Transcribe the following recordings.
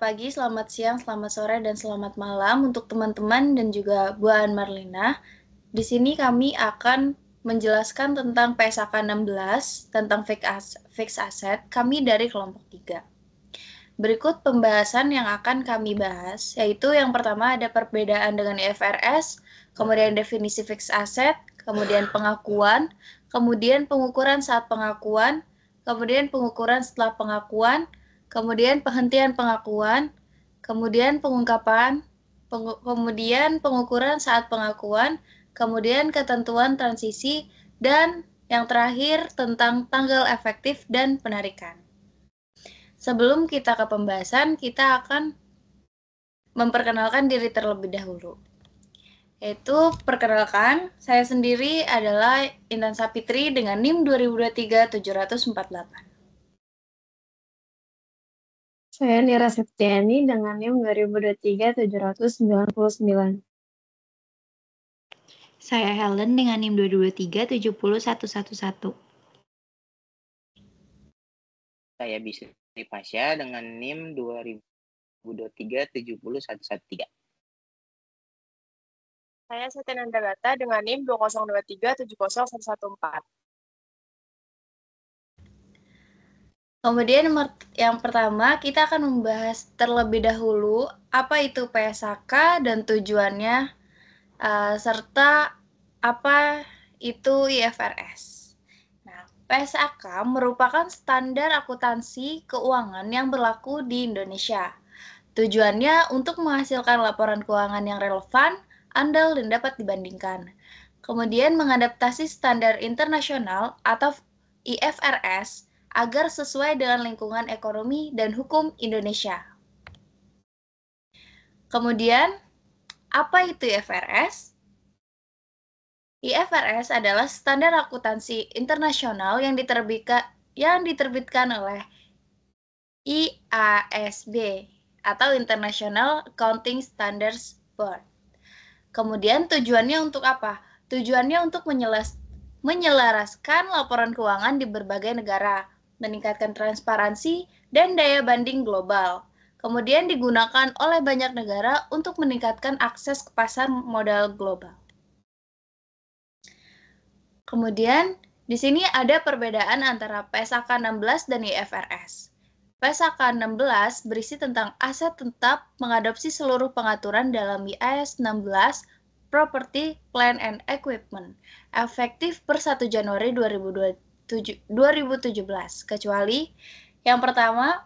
pagi, selamat siang, selamat sore, dan selamat malam untuk teman-teman dan juga Bu An Marlina. Di sini kami akan menjelaskan tentang PSAK 16, tentang fixed asset, kami dari kelompok 3. Berikut pembahasan yang akan kami bahas, yaitu yang pertama ada perbedaan dengan IFRS, kemudian definisi fixed asset, kemudian pengakuan, kemudian pengukuran saat pengakuan, kemudian pengukuran setelah pengakuan, kemudian penghentian pengakuan, kemudian pengungkapan, kemudian pengukuran saat pengakuan, kemudian ketentuan transisi, dan yang terakhir tentang tanggal efektif dan penarikan. Sebelum kita ke pembahasan, kita akan memperkenalkan diri terlebih dahulu. Yaitu, perkenalkan, saya sendiri adalah Intan Sapitri dengan NIM 2023-748. Saya Nira Septiani dengan NIM 2023-799. Saya Helen dengan NIM 2023-70111. Saya Bisri Pasya dengan NIM 2023-70113. Saya Setyananda Gata dengan NIM 2023-70114. Kemudian yang pertama, kita akan membahas terlebih dahulu apa itu PSAK dan tujuannya, serta apa itu IFRS. Nah, PSAK merupakan standar akuntansi keuangan yang berlaku di Indonesia. Tujuannya untuk menghasilkan laporan keuangan yang relevan, andal, dan dapat dibandingkan. Kemudian mengadaptasi standar internasional atau IFRS agar sesuai dengan lingkungan ekonomi dan hukum Indonesia. Kemudian, apa itu IFRS? IFRS adalah standar akuntansi internasional yang diterbitkan oleh IASB atau International Accounting Standards Board. Kemudian tujuannya untuk apa? Tujuannya untuk menyelaraskan laporan keuangan di berbagai negara, meningkatkan transparansi dan daya banding global. Kemudian digunakan oleh banyak negara untuk meningkatkan akses ke pasar modal global. Kemudian di sini ada perbedaan antara PSAK 16 dan IFRS. PSAK 16 berisi tentang aset tetap mengadopsi seluruh pengaturan dalam IAS 16 Property, Plant and Equipment, efektif per 1 Januari 2017, kecuali yang pertama,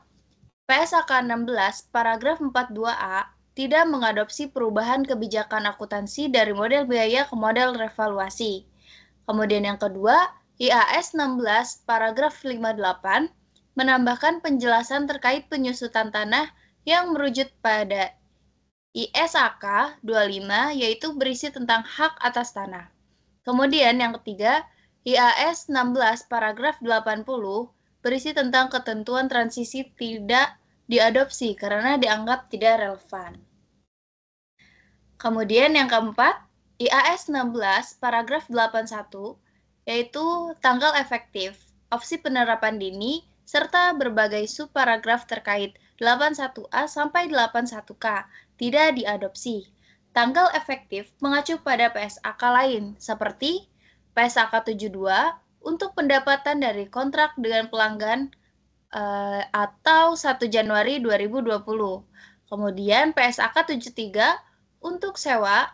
PSAK 16 paragraf 42A tidak mengadopsi perubahan kebijakan akuntansi dari model biaya ke model revaluasi. Kemudian yang kedua, IAS 16 paragraf 58 menambahkan penjelasan terkait penyusutan tanah yang merujuk pada ISAK 25, yaitu berisi tentang hak atas tanah. Kemudian yang ketiga, IAS 16 paragraf 80 berisi tentang ketentuan transisi tidak diadopsi karena dianggap tidak relevan. Kemudian yang keempat, IAS 16 paragraf 81 yaitu tanggal efektif, opsi penerapan dini, serta berbagai subparagraf terkait 81A sampai 81K tidak diadopsi. Tanggal efektif mengacu pada PSAK lain seperti PSAK 72 untuk pendapatan dari kontrak dengan pelanggan atau 1 Januari 2020. Kemudian PSAK 73 untuk sewa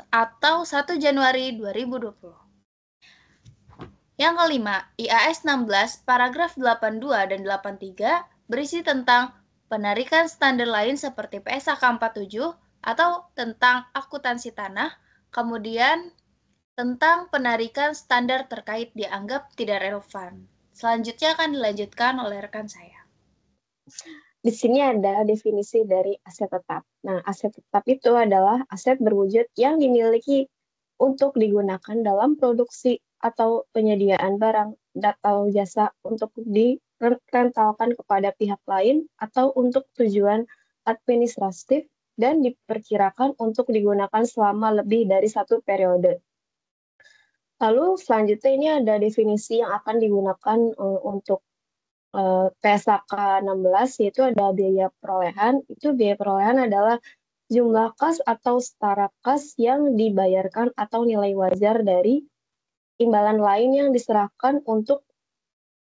atau 1 Januari 2020. Yang kelima, IAS 16 paragraf 82 dan 83 berisi tentang penarikan standar lain seperti PSAK 47 atau tentang akuntansi tanah, kemudian tentang penarikan standar terkait dianggap tidak relevan. Selanjutnya akan dilanjutkan oleh rekan saya. Di sini ada definisi dari aset tetap. Nah, aset tetap itu adalah aset berwujud yang dimiliki untuk digunakan dalam produksi atau penyediaan barang atau jasa untuk direntalkan kepada pihak lain atau untuk tujuan administratif dan diperkirakan untuk digunakan selama lebih dari satu periode. Lalu selanjutnya ini ada definisi yang akan digunakan untuk PSAK 16 yaitu ada biaya perolehan. Itu biaya perolehan adalah jumlah kas atau setara kas yang dibayarkan atau nilai wajar dari imbalan lain yang diserahkan untuk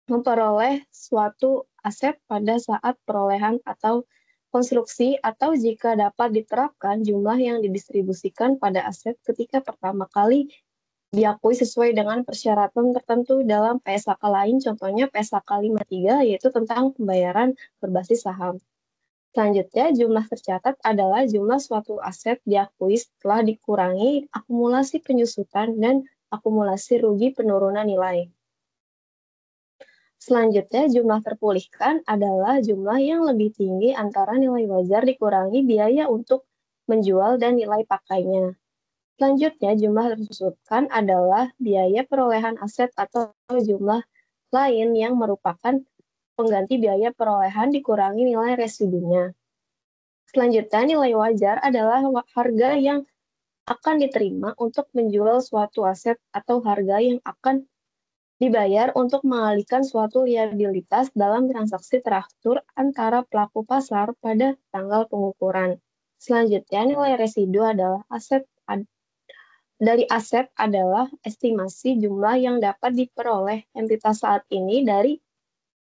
memperoleh suatu aset pada saat perolehan atau konstruksi, atau jika dapat diterapkan jumlah yang didistribusikan pada aset ketika pertama kali diakui sesuai dengan persyaratan tertentu dalam PSAK lain, contohnya PSAK 53 yaitu tentang pembayaran berbasis saham. Selanjutnya, jumlah tercatat adalah jumlah suatu aset diakui setelah dikurangi akumulasi penyusutan dan akumulasi rugi penurunan nilai. Selanjutnya, jumlah terpulihkan adalah jumlah yang lebih tinggi antara nilai wajar dikurangi biaya untuk menjual dan nilai pakainya. Selanjutnya, jumlah tersusutkan adalah biaya perolehan aset atau jumlah lain yang merupakan pengganti biaya perolehan dikurangi nilai residunya. Selanjutnya, nilai wajar adalah harga yang akan diterima untuk menjual suatu aset atau harga yang akan dibayar untuk mengalihkan suatu liabilitas dalam transaksi teratur antara pelaku pasar pada tanggal pengukuran. Selanjutnya, nilai residu adalah aset adalah estimasi jumlah yang dapat diperoleh entitas saat ini dari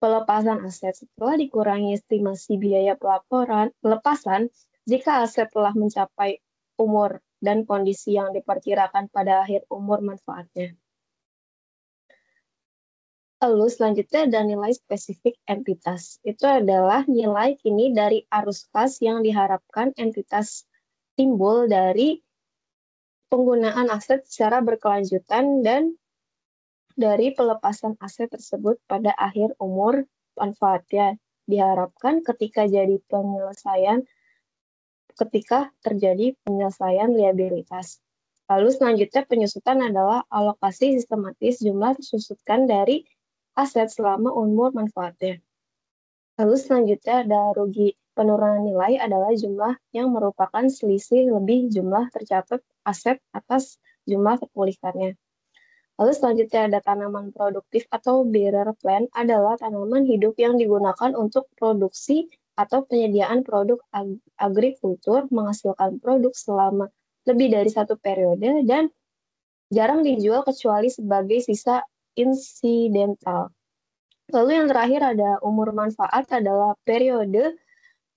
pelepasan aset setelah dikurangi estimasi biaya pelepasan jika aset telah mencapai umur dan kondisi yang diperkirakan pada akhir umur manfaatnya. Lalu selanjutnya ada nilai spesifik entitas. Itu adalah nilai kini dari arus kas yang diharapkan entitas timbul dari penggunaan aset secara berkelanjutan dan dari pelepasan aset tersebut pada akhir umur manfaatnya. Diharapkan ketika terjadi penyelesaian liabilitas. Lalu selanjutnya penyusutan adalah alokasi sistematis jumlah tersusutkan dari aset selama umur manfaatnya. Lalu selanjutnya ada rugi penurunan nilai adalah jumlah yang merupakan selisih lebih jumlah tercatat aset atas jumlah terpulihkannya. Lalu selanjutnya ada tanaman produktif atau bearer plant adalah tanaman hidup yang digunakan untuk produksi atau penyediaan produk agrikultur menghasilkan produk selama lebih dari satu periode dan jarang dijual kecuali sebagai sisa insidental. Lalu yang terakhir ada umur manfaat adalah periode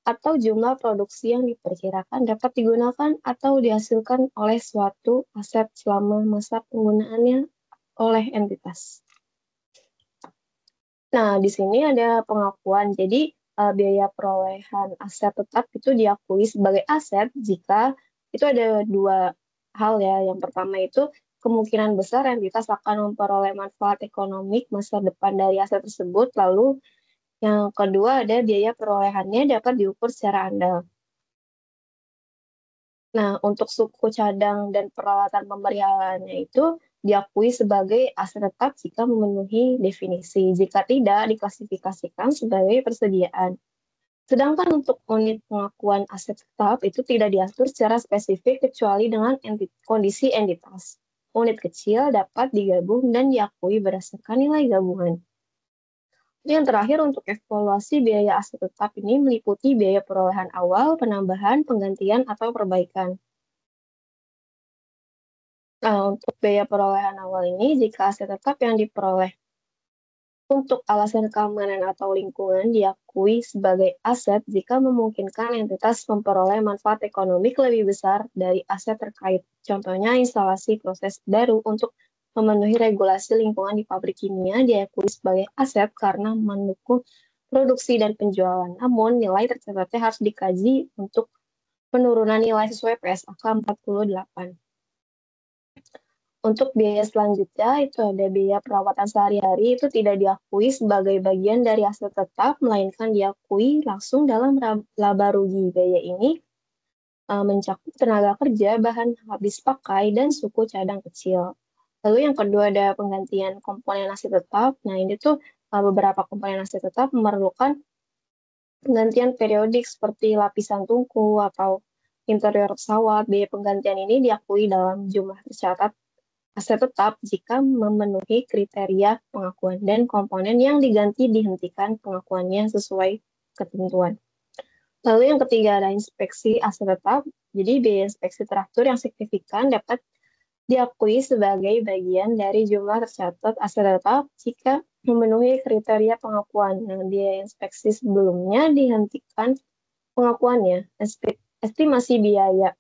atau jumlah produksi yang diperkirakan dapat digunakan atau dihasilkan oleh suatu aset selama masa penggunaannya oleh entitas. Nah, di sini ada pengakuan. Jadi, biaya perolehan aset tetap itu diakui sebagai aset jika itu ada dua hal ya. Yang pertama itu kemungkinan besar entitas akan memperoleh manfaat ekonomik masa depan dari aset tersebut. Lalu yang kedua ada biaya perolehannya dapat diukur secara andal. Nah, untuk suku cadang dan peralatan pemeliharaannya itu diakui sebagai aset tetap jika memenuhi definisi. Jika tidak, diklasifikasikan sebagai persediaan. Sedangkan untuk unit pengakuan aset tetap itu tidak diatur secara spesifik kecuali dengan kondisi entitas. Unit kecil dapat digabung dan diakui berdasarkan nilai gabungan. Yang terakhir untuk evaluasi biaya aset tetap ini meliputi biaya perolehan awal, penambahan, penggantian, atau perbaikan. Nah, untuk biaya perolehan awal ini, jika aset tetap yang diperoleh untuk alasan keamanan atau lingkungan diakui sebagai aset jika memungkinkan entitas memperoleh manfaat ekonomik lebih besar dari aset terkait. Contohnya, instalasi proses baru untuk memenuhi regulasi lingkungan di pabrik kimia diakui sebagai aset karena mendukung produksi dan penjualan. Namun, nilai tercatatnya harus dikaji untuk penurunan nilai sesuai PSAK 48. Untuk biaya selanjutnya, itu ada biaya perawatan sehari-hari, itu tidak diakui sebagai bagian dari aset tetap, melainkan diakui langsung dalam laba rugi. Biaya ini mencakup tenaga kerja, bahan habis pakai, dan suku cadang kecil. Lalu yang kedua ada penggantian komponen aset tetap. Nah, ini tuh beberapa komponen aset tetap memerlukan penggantian periodik seperti lapisan tungku atau interior pesawat. Biaya penggantian ini diakui dalam jumlah tercatat aset tetap jika memenuhi kriteria pengakuan dan komponen yang diganti dihentikan pengakuannya sesuai ketentuan. Lalu yang ketiga ada inspeksi aset tetap. Jadi biaya inspeksi teratur yang signifikan dapat diakui sebagai bagian dari jumlah tercatat aset tetap jika memenuhi kriteria pengakuan. Nah, biaya inspeksi sebelumnya dihentikan pengakuannya. Estimasi biaya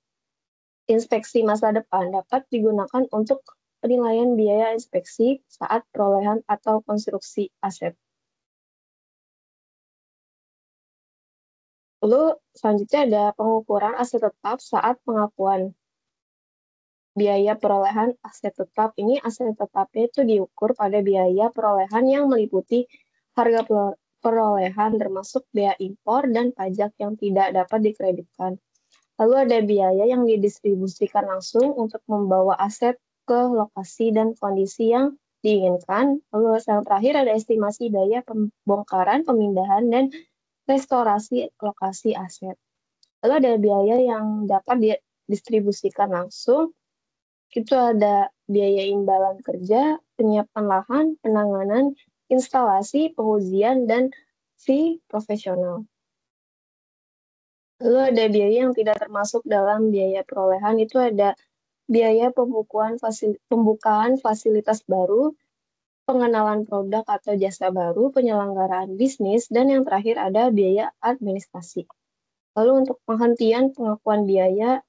inspeksi masa depan dapat digunakan untuk penilaian biaya inspeksi saat perolehan atau konstruksi aset. Lalu selanjutnya ada pengukuran aset tetap saat pengakuan. Biaya perolehan aset tetap ini, aset tetapnya itu diukur pada biaya perolehan yang meliputi harga perolehan termasuk biaya impor dan pajak yang tidak dapat dikreditkan. Lalu ada biaya yang didistribusikan langsung untuk membawa aset ke lokasi dan kondisi yang diinginkan. Lalu yang terakhir ada estimasi biaya pembongkaran, pemindahan, dan restorasi lokasi aset. Lalu ada biaya yang dapat didistribusikan langsung. Itu ada biaya imbalan kerja, penyiapan lahan, penanganan, instalasi, pengujian, dan fee profesional. Lalu ada biaya yang tidak termasuk dalam biaya perolehan, itu ada biaya pembukaan fasilitas baru, pengenalan produk atau jasa baru, penyelenggaraan bisnis, dan yang terakhir ada biaya administrasi. Lalu untuk penghentian pengakuan biaya,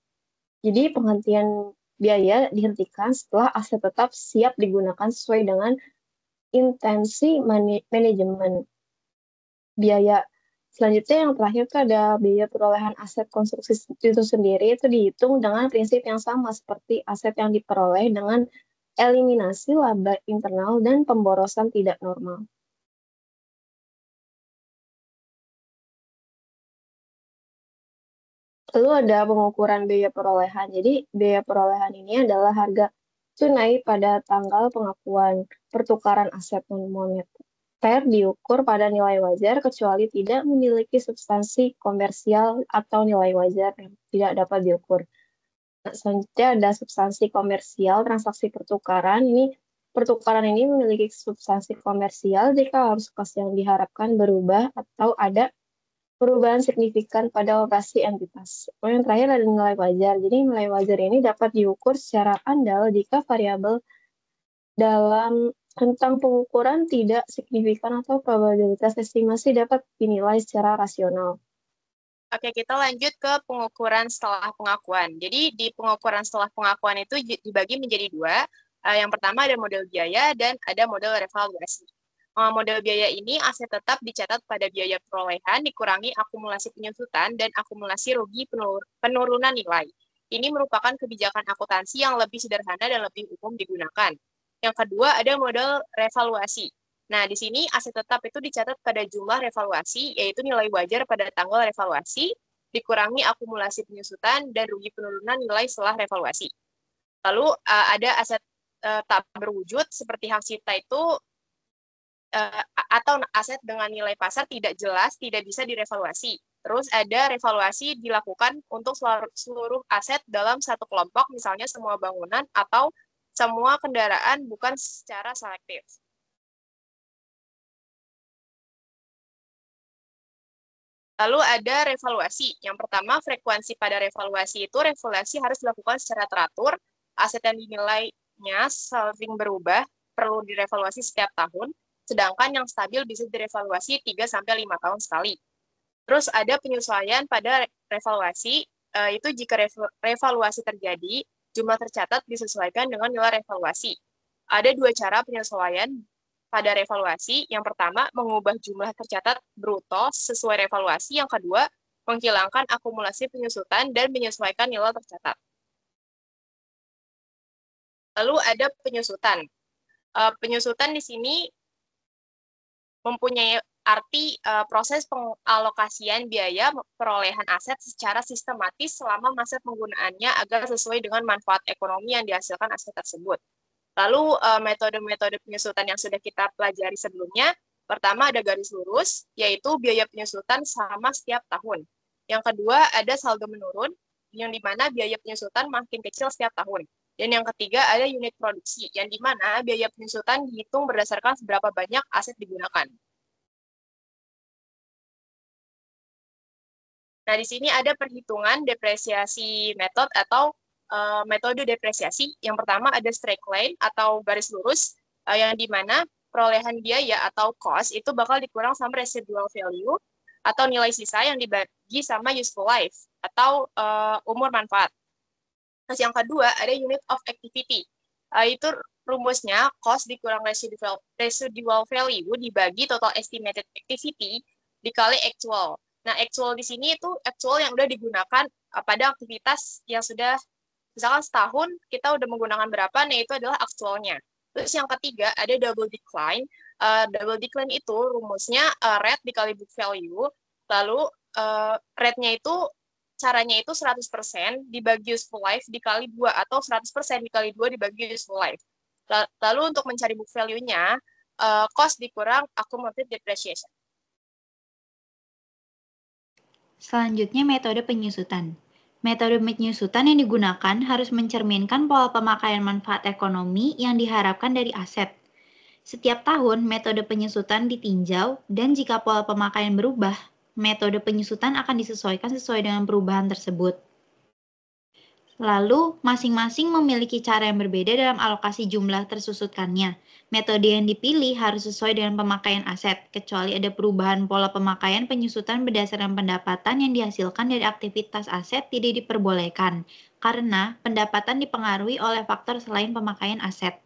jadi penghentian biaya dihentikan setelah aset tetap siap digunakan sesuai dengan intensi manajemen. Biaya selanjutnya yang terakhir itu ada biaya perolehan aset konstruksi itu sendiri, itu dihitung dengan prinsip yang sama seperti aset yang diperoleh dengan eliminasi laba internal dan pemborosan tidak normal. Lalu ada pengukuran biaya perolehan. Jadi biaya perolehan ini adalah harga tunai pada tanggal pengakuan pertukaran aset non-moneter diukur pada nilai wajar kecuali tidak memiliki substansi komersial atau nilai wajar yang tidak dapat diukur. Nah, selanjutnya ada substansi komersial transaksi pertukaran. Pertukaran ini memiliki substansi komersial jika arus kas yang diharapkan berubah atau ada perubahan signifikan pada operasi entitas. Yang terakhir ada nilai wajar. Jadi nilai wajar ini dapat diukur secara andal jika variabel dalam rentang pengukuran tidak signifikan atau probabilitas estimasi dapat dinilai secara rasional. Oke, kita lanjut ke pengukuran setelah pengakuan. Jadi di pengukuran setelah pengakuan itu dibagi menjadi dua. Yang pertama ada model biaya dan ada model revaluasi. Model biaya ini aset tetap dicatat pada biaya perolehan dikurangi akumulasi penyusutan dan akumulasi rugi penurunan nilai. Ini merupakan kebijakan akuntansi yang lebih sederhana dan lebih umum digunakan. Yang kedua ada model revaluasi. Nah, di sini aset tetap itu dicatat pada jumlah revaluasi, yaitu nilai wajar pada tanggal revaluasi, dikurangi akumulasi penyusutan dan rugi penurunan nilai setelah revaluasi. Lalu ada aset tak berwujud seperti hak cipta itu atau aset dengan nilai pasar tidak jelas, tidak bisa direvaluasi. Terus ada revaluasi dilakukan untuk seluruh aset dalam satu kelompok, misalnya semua bangunan atau semua kendaraan bukan secara selektif. Lalu ada revaluasi. Yang pertama, frekuensi pada revaluasi itu, revaluasi harus dilakukan secara teratur, aset yang dinilainya sering berubah, perlu direvaluasi setiap tahun, sedangkan yang stabil bisa direvaluasi 3-5 tahun sekali. Terus ada penyesuaian pada revaluasi, itu jika revaluasi terjadi, jumlah tercatat disesuaikan dengan nilai revaluasi. Ada dua cara penyesuaian pada revaluasi. Yang pertama, mengubah jumlah tercatat bruto sesuai revaluasi. Yang kedua, menghilangkan akumulasi penyusutan dan menyesuaikan nilai tercatat. Lalu ada penyusutan. Penyusutan di sini mempunyai arti proses pengalokasian biaya perolehan aset secara sistematis selama masa penggunaannya agar sesuai dengan manfaat ekonomi yang dihasilkan aset tersebut. Lalu metode-metode penyusutan yang sudah kita pelajari sebelumnya, pertama ada garis lurus, yaitu biaya penyusutan sama setiap tahun. Yang kedua ada saldo menurun, yang dimana biaya penyusutan makin kecil setiap tahun. Dan yang ketiga ada unit produksi, yang di mana biaya penyusutan dihitung berdasarkan seberapa banyak aset digunakan. Nah, di sini ada perhitungan depresiasi method atau metode depresiasi. Yang pertama ada straight line atau garis lurus, yang di mana perolehan biaya atau cost itu bakal dikurang sama residual value atau nilai sisa yang dibagi sama useful life atau umur manfaat. Terus yang kedua ada unit of activity. Itu rumusnya cost dikurang residual value dibagi total estimated activity dikali actual. Nah, actual di sini itu actual yang udah digunakan pada aktivitas yang sudah, misalkan setahun kita udah menggunakan berapa, nah itu adalah actualnya. Terus yang ketiga ada double decline. Double decline itu rumusnya rate dikali book value, lalu rate-nya itu caranya itu 100% dibagi useful life dikali 2 atau 100% dikali 2 dibagi useful life. Lalu untuk mencari book value-nya, cost dikurang accumulated depreciation. Selanjutnya metode penyusutan. Metode penyusutan yang digunakan harus mencerminkan pola pemakaian manfaat ekonomi yang diharapkan dari aset. Setiap tahun, metode penyusutan ditinjau dan jika pola pemakaian berubah, metode penyusutan akan disesuaikan sesuai dengan perubahan tersebut. Lalu, masing-masing memiliki cara yang berbeda dalam alokasi jumlah tersusutkannya. Metode yang dipilih harus sesuai dengan pemakaian aset, kecuali ada perubahan pola pemakaian penyusutan berdasarkan pendapatan yang dihasilkan dari aktivitas aset tidak diperbolehkan, karena pendapatan dipengaruhi oleh faktor selain pemakaian aset.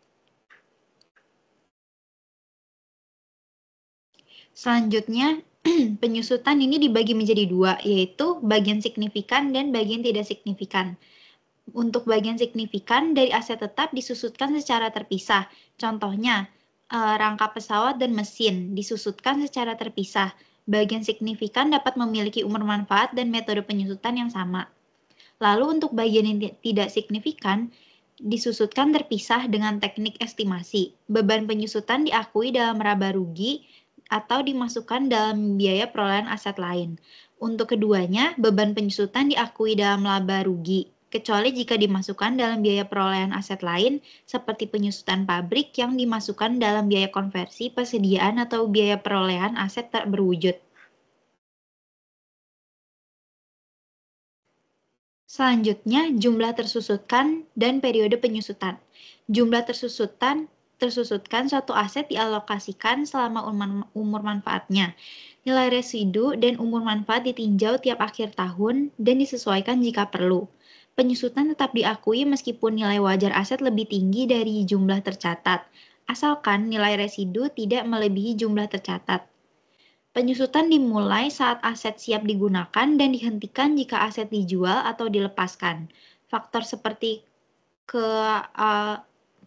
Selanjutnya, penyusutan ini dibagi menjadi dua, yaitu bagian signifikan dan bagian tidak signifikan. Untuk bagian signifikan dari aset tetap disusutkan secara terpisah. Contohnya, rangka pesawat dan mesin disusutkan secara terpisah. Bagian signifikan dapat memiliki umur manfaat dan metode penyusutan yang sama. Lalu untuk bagian yang tidak signifikan, disusutkan terpisah dengan teknik estimasi. Beban penyusutan diakui dalam laba rugi atau dimasukkan dalam biaya perolehan aset lain. Untuk keduanya, beban penyusutan diakui dalam laba rugi, kecuali jika dimasukkan dalam biaya perolehan aset lain, seperti penyusutan pabrik yang dimasukkan dalam biaya konversi, persediaan, atau biaya perolehan aset tak berwujud. Selanjutnya, jumlah tersusutkan dan periode penyusutan. Jumlah tersusutkan suatu aset dialokasikan selama umur manfaatnya. Nilai residu dan umur manfaat ditinjau tiap akhir tahun dan disesuaikan jika perlu. Penyusutan tetap diakui meskipun nilai wajar aset lebih tinggi dari jumlah tercatat, asalkan nilai residu tidak melebihi jumlah tercatat. Penyusutan dimulai saat aset siap digunakan dan dihentikan jika aset dijual atau dilepaskan. Faktor seperti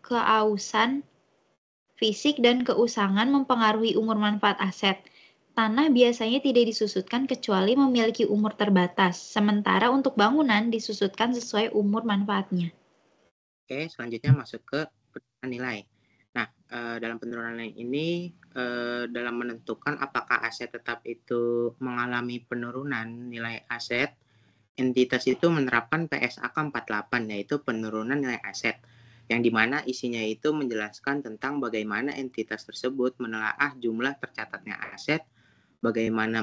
keausan fisik dan keusangan mempengaruhi umur manfaat aset. Tanah biasanya tidak disusutkan kecuali memiliki umur terbatas, sementara untuk bangunan disusutkan sesuai umur manfaatnya. Oke, selanjutnya masuk ke penurunan nilai. Nah, dalam penurunan nilai ini, dalam menentukan apakah aset tetap itu mengalami penurunan nilai aset, entitas itu menerapkan PSAK 48, yaitu penurunan nilai aset, yang dimana isinya itu menjelaskan tentang bagaimana entitas tersebut menelaah jumlah tercatatnya aset, bagaimana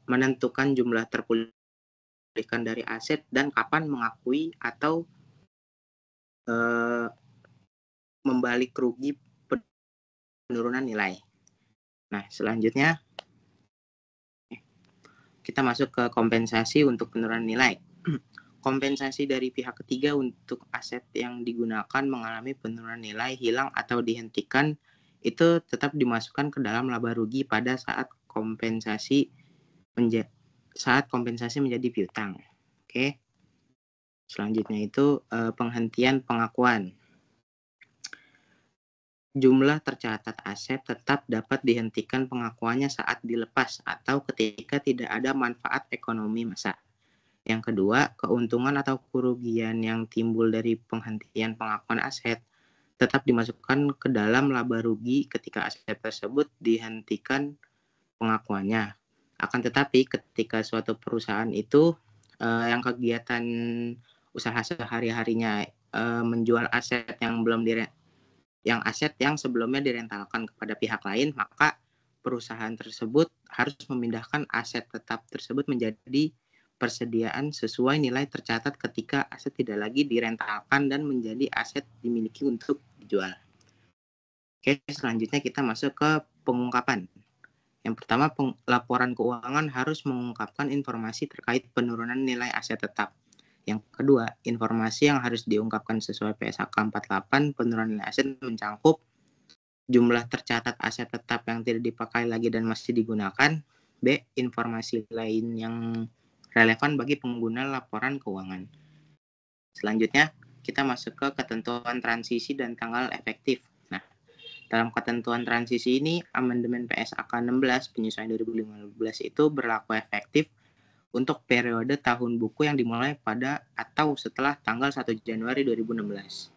menentukan jumlah terpulihkan dari aset, dan kapan mengakui atau membalik rugi penurunan nilai. Nah, selanjutnya kita masuk ke kompensasi untuk penurunan nilai. Kompensasi dari pihak ketiga untuk aset yang digunakan mengalami penurunan nilai, hilang atau dihentikan itu tetap dimasukkan ke dalam laba rugi pada saat kompensasi menjadi piutang. Oke. Selanjutnya itu penghentian pengakuan. Jumlah tercatat aset tetap dapat dihentikan pengakuannya saat dilepas atau ketika tidak ada manfaat ekonomi masa. Yang kedua, keuntungan atau kerugian yang timbul dari penghentian pengakuan aset tetap dimasukkan ke dalam laba rugi ketika aset tersebut dihentikan pengakuannya. Akan tetapi ketika suatu perusahaan itu yang kegiatan usaha sehari-harinya menjual aset yang sebelumnya direntalkan kepada pihak lain, maka perusahaan tersebut harus memindahkan aset tetap tersebut menjadi persediaan sesuai nilai tercatat ketika aset tidak lagi direntalkan dan menjadi aset dimiliki untuk dijual. Oke, selanjutnya kita masuk ke pengungkapan. Yang pertama, laporan keuangan harus mengungkapkan informasi terkait penurunan nilai aset tetap. Yang kedua, informasi yang harus diungkapkan sesuai PSAK 48 penurunan nilai aset mencakup jumlah tercatat aset tetap yang tidak dipakai lagi dan masih digunakan. B. Informasi lain yang relevan bagi pengguna laporan keuangan. Selanjutnya, kita masuk ke ketentuan transisi dan tanggal efektif. Nah, dalam ketentuan transisi ini, amandemen PSAK 16 penyesuaian 2015 itu berlaku efektif untuk periode tahun buku yang dimulai pada atau setelah tanggal 1 Januari 2016.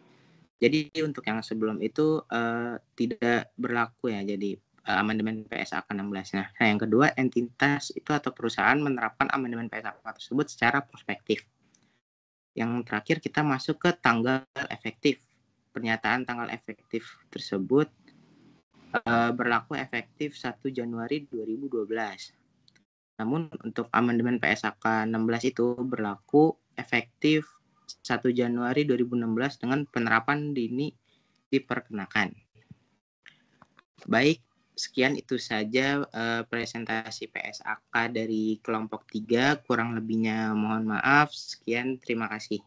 Jadi untuk yang sebelum itu tidak berlaku ya, jadi amandemen PSAK 16. Nah, yang kedua, entitas itu atau perusahaan menerapkan amandemen PSAK tersebut secara prospektif. Yang terakhir kita masuk ke tanggal efektif. Pernyataan tanggal efektif tersebut berlaku efektif 1 Januari 2012. Namun untuk amandemen PSAK 16 itu berlaku efektif 1 Januari 2016 dengan penerapan dini diperkenakan. Baik, sekian itu saja presentasi PSAK dari kelompok 3. Kurang lebihnya mohon maaf. Sekian, terima kasih.